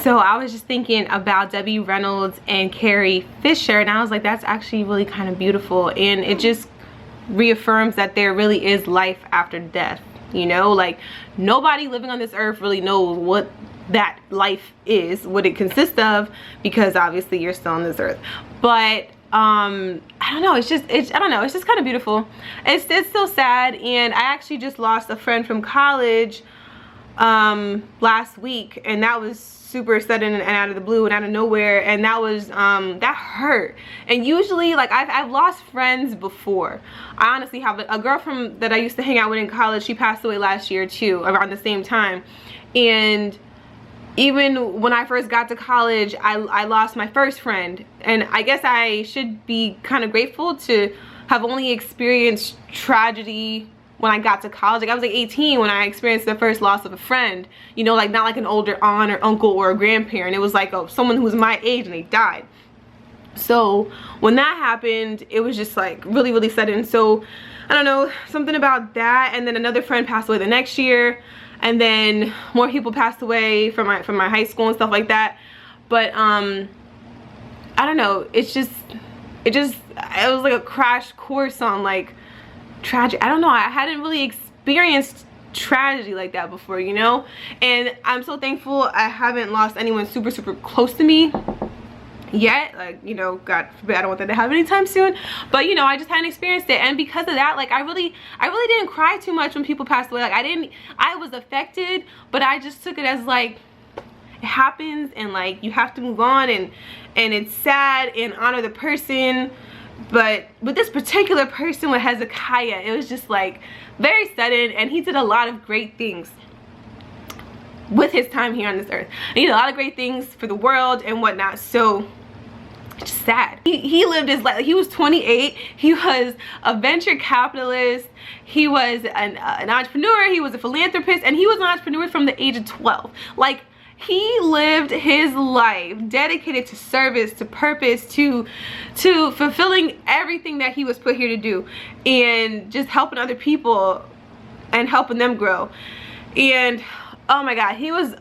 So I was just thinking about Debbie Reynolds and Carrie Fisher, and I was like, that's actually really kind of beautiful, and it just reaffirms that there really is life after death. You know, like nobody living on this earth really knows what that life is, what it consists of, because obviously you're still on this earth. But I don't know, it's just kind of beautiful. It's still sad, and I actually just lost a friend from college last week, and that was super sudden and out of the blue and out of nowhere, and that was that hurt. And usually, like, I've lost friends before. I honestly have a girl that I used to hang out with in college. She passed away last year too, around the same time. And even when I first got to college, I lost my first friend, and I guess I should be kind of grateful to have only experienced tragedy when I got to college. Like, I was like 18 when I experienced the first loss of a friend, you know, like not like an older aunt or uncle or a grandparent. It was like someone who was my age and they died. So when that happened, it was just like really, really sudden. So I don't know, something about that. And then another friend passed away the next year, and then more people passed away from my high school and stuff like that. But I don't know, it was like a crash course on like tragic. I don't know, I hadn't really experienced tragedy like that before, you know. And I'm so thankful I haven't lost anyone super close to me yet. Like, you know, God forbid, I don't want that to happen anytime soon, but you know, I just hadn't experienced it. And because of that, like, I really didn't cry too much when people passed away. Like, I was affected, but I just took it as like, it happens, and like you have to move on, and it's sad, and honor the person. But with this particular person, with Hezekiah, it was just like very sudden, and he did a lot of great things with his time here on this earth. And he did a lot of great things for the world and whatnot. So it's just sad. He lived his life. He was 28. He was a venture capitalist. He was an entrepreneur. He was a philanthropist, and he was an entrepreneur from the age of 12. Like, he lived his life dedicated to service, to purpose, to fulfilling everything that he was put here to do, and just helping other people and helping them grow. And oh my God, he was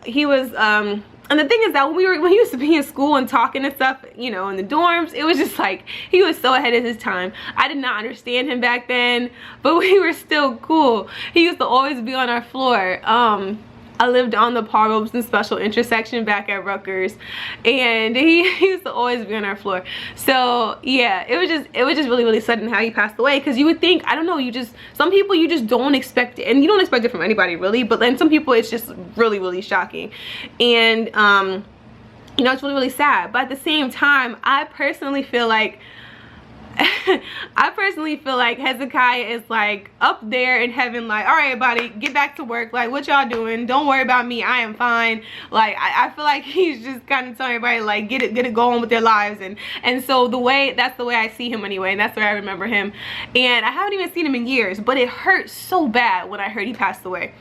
and the thing is that when he used to be in school and talking and stuff, you know, in the dorms, it was just like he was so ahead of his time. I did not understand him back then, but we were still cool. He used to always be on our floor. I lived on the Paul Robeson special intersection back at Rutgers, and he used to always be on our floor. So yeah, it was just really sudden how he passed away, because you would think, I don't know, some people you just don't expect it, and you don't expect it from anybody really, but then some people it's just really shocking. And you know, it's really sad. But at the same time, I personally feel like Hezekiah is like up there in heaven, like, all right, buddy, get back to work. Like, what y'all doing? Don't worry about me. I am fine. Like, I feel like he's just kind of telling everybody, like, get it going with their lives. And so that's the way I see him anyway, and that's the way I remember him. And I haven't even seen him in years, but it hurt so bad when I heard he passed away.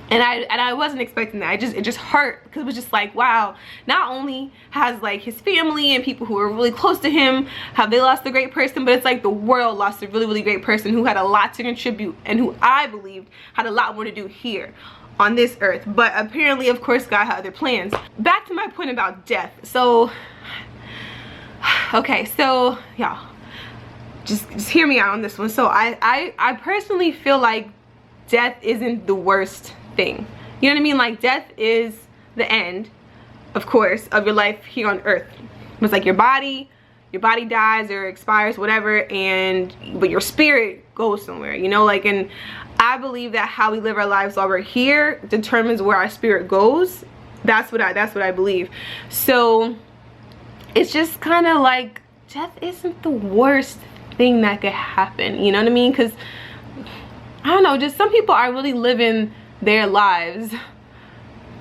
And I wasn't expecting that. It just hurt, because it was just like, wow, not only has like his family and people who are really close to him, have they lost a great person, but it's like the world lost a really great person who had a lot to contribute, and who I believed had a lot more to do here on this earth. But apparently, of course, God had other plans. Back to my point about death. So okay, so y'all just hear me out on this one. So I personally feel like death isn't the worst thing. You know what I mean? Like, death is the end, of course, of your life here on earth. It's like your body dies or expires, whatever, but your spirit goes somewhere, you know. Like, and I believe that how we live our lives while we're here determines where our spirit goes. That's what I believe. So it's just kind of like, death isn't the worst thing that could happen, you know what I mean? Because I don't know, just some people are really living their lives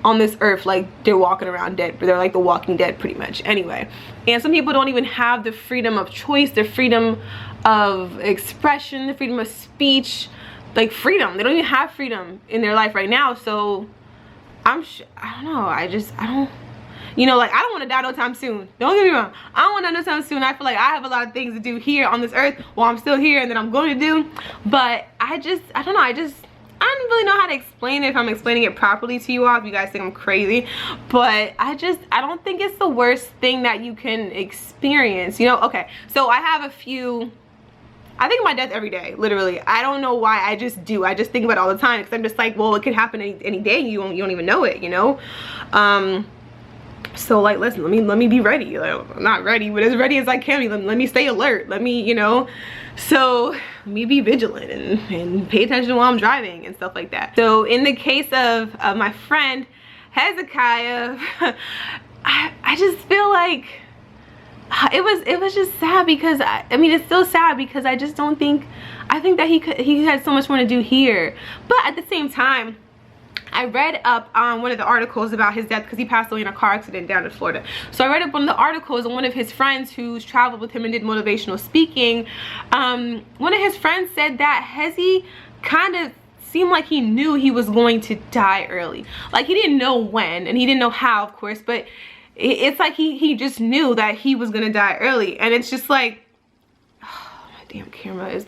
on this earth like they're walking around dead, but they're like the Walking Dead pretty much anyway. And some people don't even have the freedom of choice, the freedom of expression, the freedom of speech, like freedom. They don't even have freedom in their life right now. So I don't know, I don't, you know, like, I don't want to die no time soon. Don't get me wrong, I don't want to die no time soon. I feel like I have a lot of things to do here on this earth while I'm still here, and that I'm going to do. But I don't know, I don't really know how to explain it, if I'm explaining it properly to you all, if you guys think I'm crazy, but I don't think it's the worst thing that you can experience, you know. Okay, so I have a few, I think of my death every day, literally. I don't know why, I just do. I just think about it all the time, because I'm just like, well, it could happen any day, you don't even know it, you know. So like, listen, let me be ready. Like, I'm not ready, but as ready as I can be. Let me stay alert. Let me, you know, so let me be vigilant and pay attention while I'm driving and stuff like that. So in the case of my friend Hezekiah, I just feel like it was just sad, because I mean, it's still sad, because I just don't think, I think that he had so much more to do here. But at the same time, I read up on one of the articles about his death, because he passed away in a car accident down in Florida. So I read up one of the articles, and one of his friends who's traveled with him and did motivational speaking, one of his friends said that Hezi kind of seemed like he knew he was going to die early. Like, he didn't know when, and he didn't know how, of course, but it's like he just knew that he was gonna die early. And it's just like, oh, my damn camera is,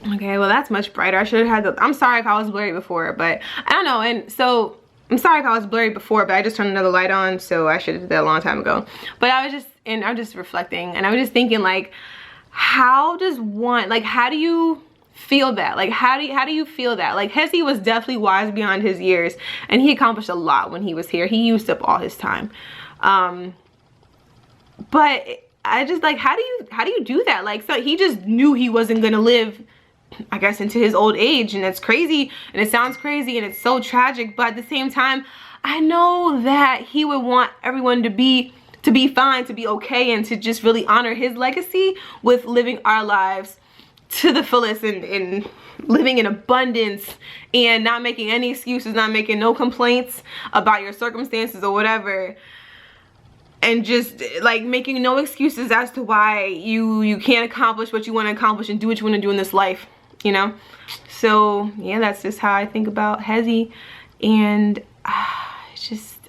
okay, well, that's much brighter. I should have had I'm sorry if I was blurry before, but I don't know. And so I'm sorry if I was blurry before, but I just turned another light on, so I should have did that a long time ago. But I was just reflecting, and I was just thinking, like, how does one, like, how do you feel that? Like, how do you feel that? Like, Hezi was definitely wise beyond his years, and he accomplished a lot when he was here. He used up all his time. But I just, like, how do you do that? Like, so he just knew he wasn't gonna live, I guess, into his old age, and it's crazy, and it sounds crazy, and it's so tragic, but at the same time, I know that he would want everyone to be fine, to be okay, and to just really honor his legacy with living our lives to the fullest, and living in abundance, and not making any excuses, not making no complaints about your circumstances or whatever, and just like making no excuses as to why you can't accomplish what you want to accomplish and do what you want to do in this life, you know. So yeah, that's just how I think about Hezi, and it's just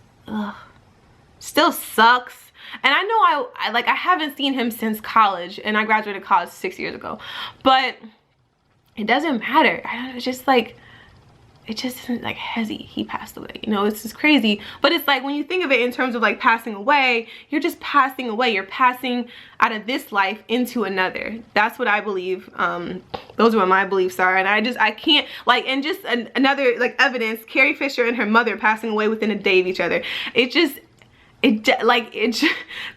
still sucks. And I know I haven't seen him since college, and I graduated college 6 years ago, but it doesn't matter. It's just like, it just isn't like Hezi, he passed away, you know. It's just crazy. But it's like, when you think of it in terms of like passing away, you're just passing away. You're passing out of this life into another. That's what I believe. Those are what my beliefs are. And I can't, like, and just another like evidence, Carrie Fisher and her mother passing away within a day of each other.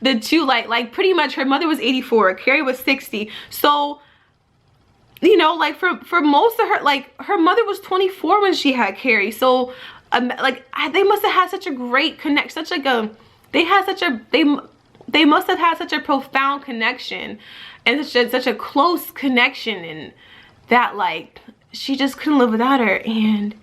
The two, like pretty much, her mother was 84, Carrie was 60. So, you know, like for most of her, like her mother was 24 when she had Carrie. So like they must have had such a great connect, such like a, they must have had such a profound connection, and such a close connection, and that like she just couldn't live without her. And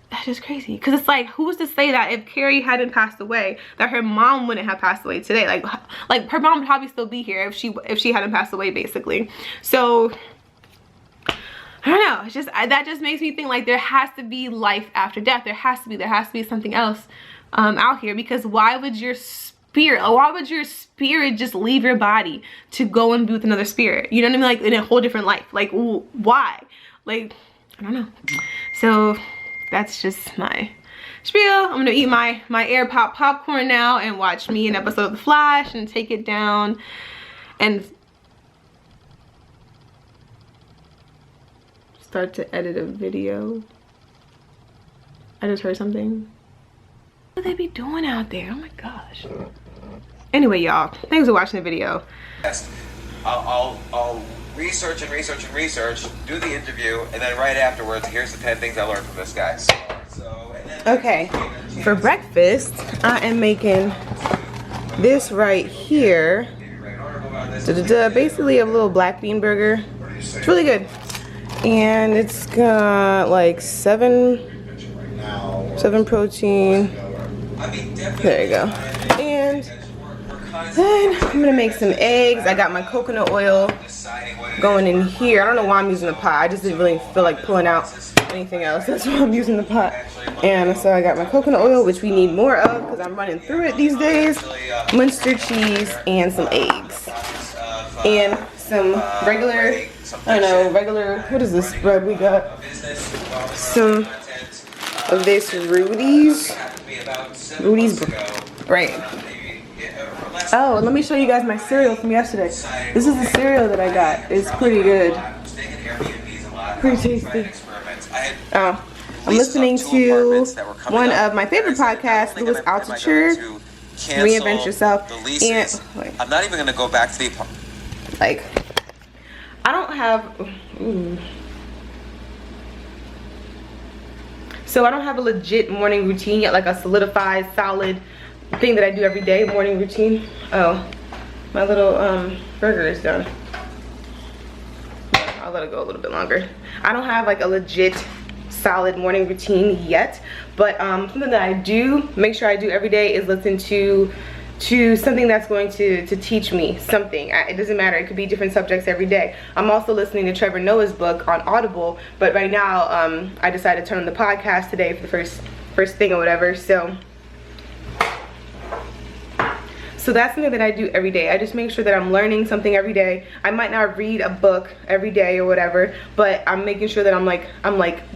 that's just crazy, because it's like, who's to say that if Carrie hadn't passed away, that her mom wouldn't have passed away today? Like her mom would probably still be here if she hadn't passed away, basically. So I don't know, it's just, that just makes me think like there has to be life after death. There has to be something else out here, because why would your spirit just leave your body to go and be with another spirit? You know what I mean? Like in a whole different life. Like, why? Like, I don't know. So that's just my spiel. I'm gonna eat my air pop popcorn now and watch me an episode of The Flash and take it down and start to edit a video. I just heard something. What would they be doing out there? Oh my gosh. Anyway, y'all, thanks for watching the video. Yes. I'll research, do the interview, and then right afterwards, here's the 10 things I learned from this guy. Okay, for breakfast, I am making this right here. Basically a little black bean burger. It's really good. And it's got like 7 protein. There you go. And then I'm gonna make some eggs. I got my coconut oil going in here. I don't know why I'm using the pot. I just didn't really feel like pulling out anything else. That's why I'm using the pot. And so I got my coconut oil, which we need more of because I'm running through it these days. Munster cheese and some eggs. And some regular, what is this bread we got? Some of this Rudy's right. Oh, let me show you guys my cereal from yesterday. This is the cereal that I got. It's pretty good. Pretty tasty. Oh, I'm listening to one of my favorite podcasts, Louis Altitude, Reinvent Yourself. And I'm not even going to go back to the apartment. Like, I don't have... So I don't have a legit morning routine yet, like a solidified, solid thing that I do every day, morning routine. Oh, my little burger is done. I'll let it go a little bit longer. I don't have like a legit solid morning routine yet, but something that I do make sure I do every day is listen to something that's going to teach me something. It doesn't matter, it could be different subjects every day. I'm also listening to Trevor Noah's book on Audible, but right now I decided to turn on the podcast today for the first thing or whatever. So that's something that I do every day. I just make sure that I'm learning something every day. I might not read a book every day or whatever, but I'm making sure that I'm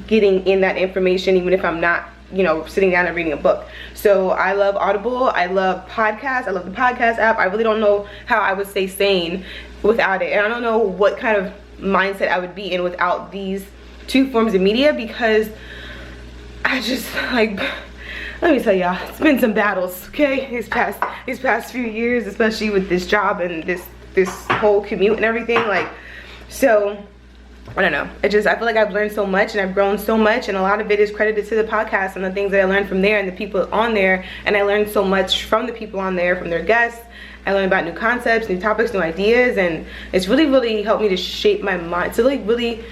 getting in that information even if I'm not, you know, sitting down and reading a book. So I love Audible, I love podcasts, I love the podcast app. I really don't know how I would stay sane without it. And I don't know what kind of mindset I would be in without these two forms of media, because I just like, let me tell y'all, it's been some battles, okay? These past few years, especially with this job and this whole commute and everything, like, so I don't know. I feel like I've learned so much and I've grown so much, and a lot of it is credited to the podcast and the things that I learned from there and the people on there. And I learned so much from the people on there, from their guests. I learned about new concepts, new topics, new ideas, and it's really helped me to shape my mind. So really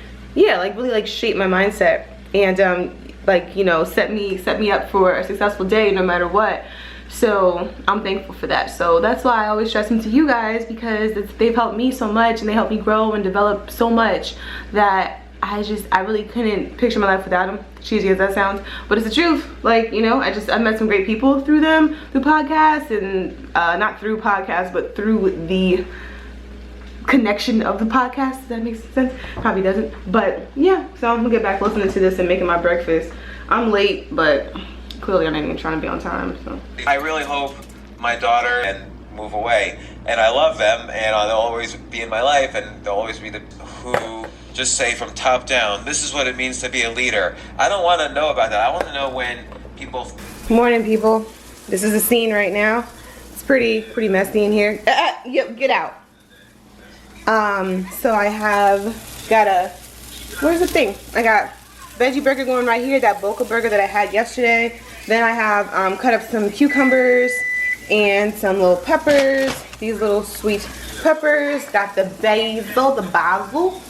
shape my mindset and like, you know, set me up for a successful day no matter what. So I'm thankful for that. So that's why I always stress them to you guys, because they've helped me so much and they helped me grow and develop so much that I really couldn't picture my life without them. Cheesy as that sounds, but it's the truth. Like, you know, I met some great people through them, through podcasts, and not through podcasts, but through the connection of the podcast. Does that make sense? Probably doesn't, but yeah. So I'm gonna get back listening to this and making my breakfast. I'm late, but clearly I'm not even trying to be on time. So I really hope my daughter and move away, and I love them, and they'll always be in my life, and they'll always be the who just say from top down, this is what it means to be a leader. I don't want to know about that. I want to know when people. Morning, people. This is the scene right now. It's pretty messy in here. Yep, get out. So I have got where's the thing? I got veggie burger going right here, that Boca burger that I had yesterday. Then I have cut up some cucumbers and some little peppers, these little sweet peppers. Got the basil.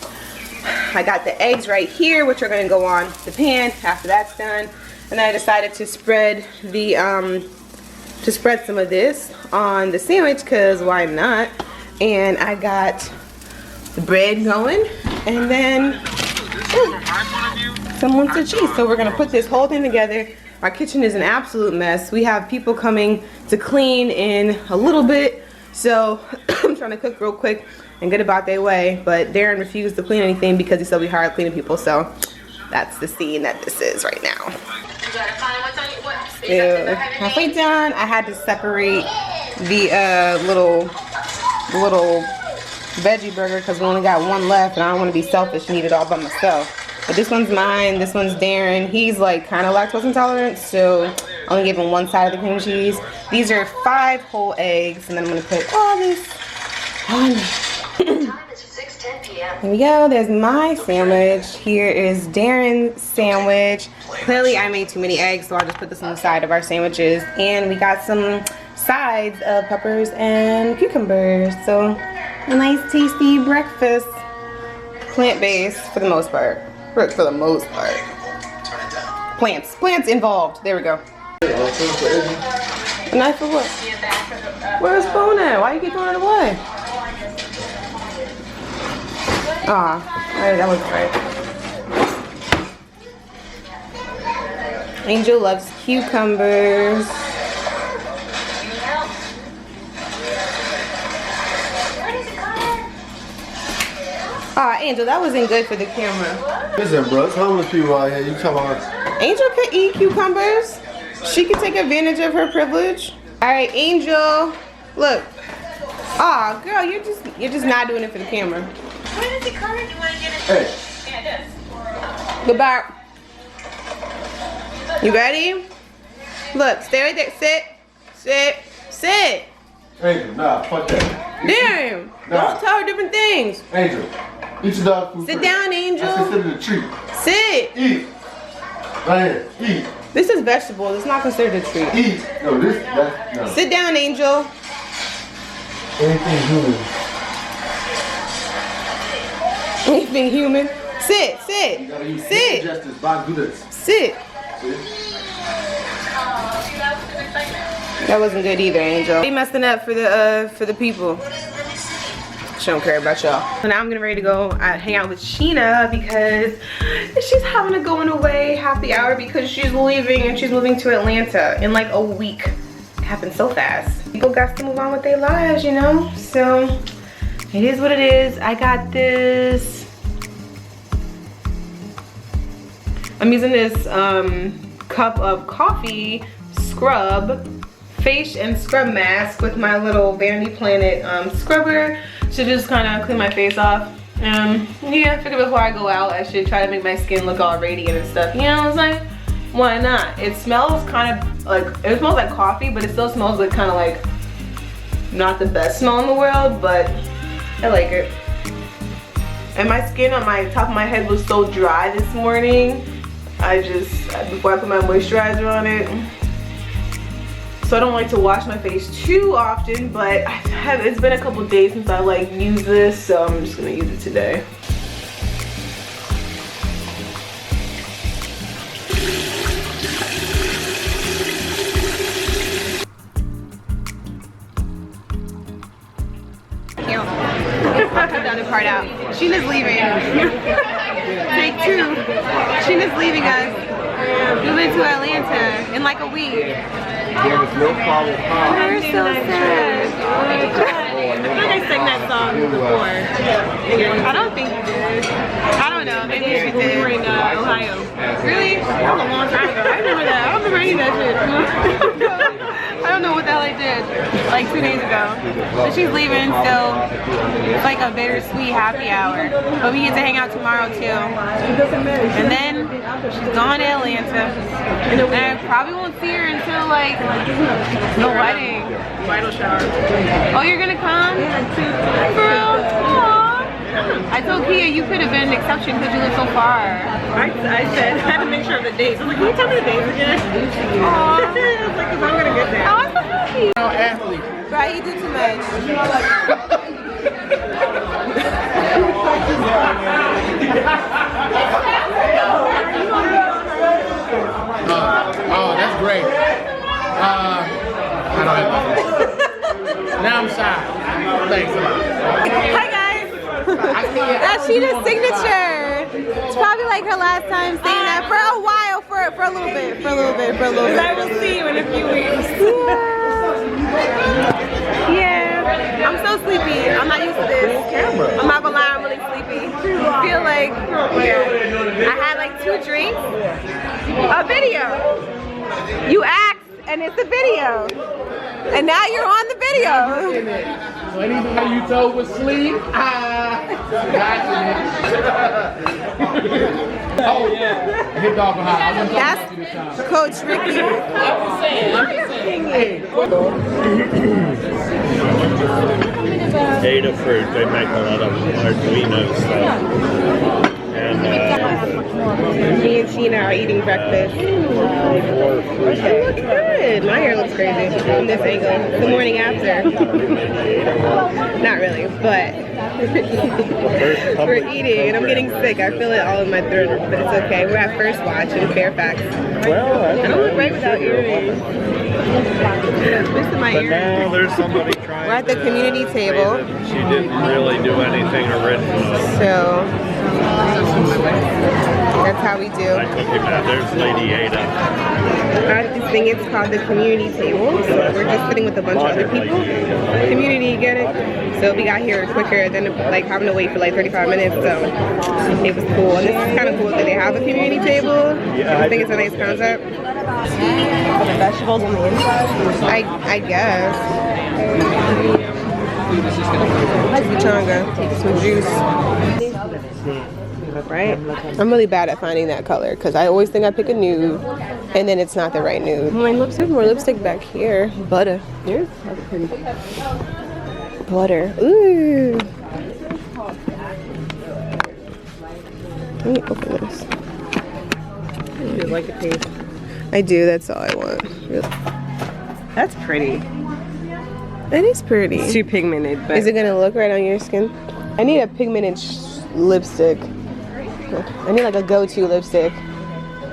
I got the eggs right here, which are gonna go on the pan after that's done. And then I decided to spread some of this on the sandwich, cause why not? And I got the bread going, and then some monster cheese. So we're gonna put this whole thing together. Our kitchen is an absolute mess. We have people coming to clean in a little bit, so I'm trying to cook real quick and get about their way. But Darren refused to clean anything because he said we hired cleaning people. So that's the scene that this is right now. Yeah, halfway done. I had to separate the little veggie burger because we only got one left, and I don't want to be selfish and eat it all by myself. But this one's mine, this one's Darren. He's like kind of lactose intolerant, so I only gave him one side of the cream cheese. These are 5 whole eggs, and then I'm gonna put all this on. Here we go, there's my sandwich. Here is Darren's sandwich. Clearly I made too many eggs, so I'll just put this on the side of our sandwiches. And we got some sides of peppers and cucumbers. So a nice tasty breakfast. Plant-based for the most part. For the most part. Plants involved. There we go. A knife for what? Where's phone at? Why you keep throwing it away? That was right. Angel loves cucumbers. Angel, that wasn't good for the camera. Listen, bro, it's homeless people out here. You talking about Angel could eat cucumbers. She could take advantage of her privilege. All right, Angel. Look. Aw, girl, you're just not doing it for the camera. Where is the card? You want to get it? Hey. Yeah, it does. Goodbye. You ready? Look, stay right there. Sit. Sit. Sit. Angel, nah, fuck that. Damn. Nah. Don't tell her different things. Angel, eat your dog food. Sit first. down, Angel. That's considered a treat. Sit. Eat. Right here. Eat. This is vegetables. It's not considered a treat. Eat. No, that's no. Sit down, Angel. Anything human. Anything human. Sit. Sit. You gotta use Sit. justice. Bob, do this. Sit. That wasn't good either, Angel. They messing up for the people. She don't care about y'all. So now I'm getting ready to go hang out with Sheena because she's having a going away happy hour because she's leaving and she's moving to Atlanta in like a week. It happened so fast. People got to move on with their lives, you know? So it is what it is. I got this. I'm using this cup of coffee scrub face and scrub mask with my little Vanity Planet scrubber to just kind of clean my face off. Yeah, I figured before I go out I should try to make my skin look all radiant and stuff. You know what I'm saying? Why not? It smells kind of like, it smells like coffee, but it still smells like kind of like not the best smell in the world, but I like it. And my skin on my top of my head was so dry this morning. Before I put my moisturizer on it. So I don't like to wash my face too often, but it's been a couple days since I like used this, so I'm just gonna use it today. I'll cut the other part out. Sheena's leaving. Take 2. Sheena's leaving us. Moving to Atlanta in like a week. There is no problem. We're so sad. I think I sang that song before. I don't think you did. I don't know. Maybe you did. We were in Ohio. Really? That was a long time ago. I remember that. I don't remember any of that shit. I don't know what the hell I did. Like 2 days ago. So she's leaving still. It's like a bittersweet happy hour. But we get to hang out tomorrow too. And then she's gone to Atlanta. And I probably won't see her until like the wedding. Bridal shower. Oh, you're gonna come? For real? Aww. I told Kia you could have been an exception because you live so far. I said, I had to make sure of the dates. I was like, can you tell me the dates again? Aww. I was like, because I'm going to get there. Oh, I'm so happy. Athlete. Right, he did too much. Oh, that's great. I don't have now I'm shy. Thanks a lot. Hi guys. That's Sheena's signature. It's probably like her last time saying that for a while, for a little bit. I will see you in a few weeks. Yeah. I'm so sleepy. I'm not used to this. I'm not gonna lie, I'm really sleepy. I feel like, yeah. I had like 2 drinks. A video. You asked and it's a video. And now you're on the video. So anything you told was sleep? Oh yeah. Hit dog behind. That's Coach Ricky. Data fruit, they make a lot of Arduino stuff. And Me and Sheena are eating breakfast. Okay, looks good. My hair looks crazy from this angle. The morning after. Not really, but we're eating and I'm getting sick. I feel it all in my throat, but it's okay. We're at First Watch in Fairfax. well, I don't look great without earrings. This is my but earrings. now there's somebody trying. We're at the community table. She didn't really do anything original. So That's how we do. I took him out. There's Lady Ada. At this thing, it's called the community table. So we're just sitting with a bunch of other people. Community, get it? So we got here quicker than like having to wait for like 35 minutes. So it was cool. And this is kind of cool that they have a community table. I think it's a nice concept. Are the vegetables on the inside? I guess. Chimichanga, some juice. Right? I'm really bad at finding that color because I always think I pick a nude and then it's not the right nude. My lipstick, more lipstick back here. Butter. Here's pretty. Butter. Ooh. Let me open this. You like the taste? I do. That's all I want. Really. That's pretty. It is pretty. It's too pigmented, but Is it gonna look right on your skin? I need a pigmented lipstick. I need like a go-to lipstick.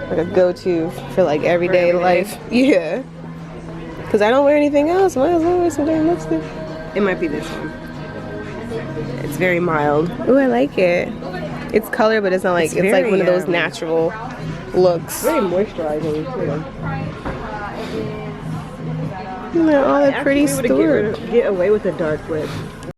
Like a go-to for like everyday life. Yeah. Cause I don't wear anything else. Might as well wear some damn lipstick. it might be this one. It's very mild. Ooh, I like it. It's color, but it's not like it's like very, one of those natural looks. Very moisturizing too. Look at all the pretty Actually, we would stores. get away with a dark lip.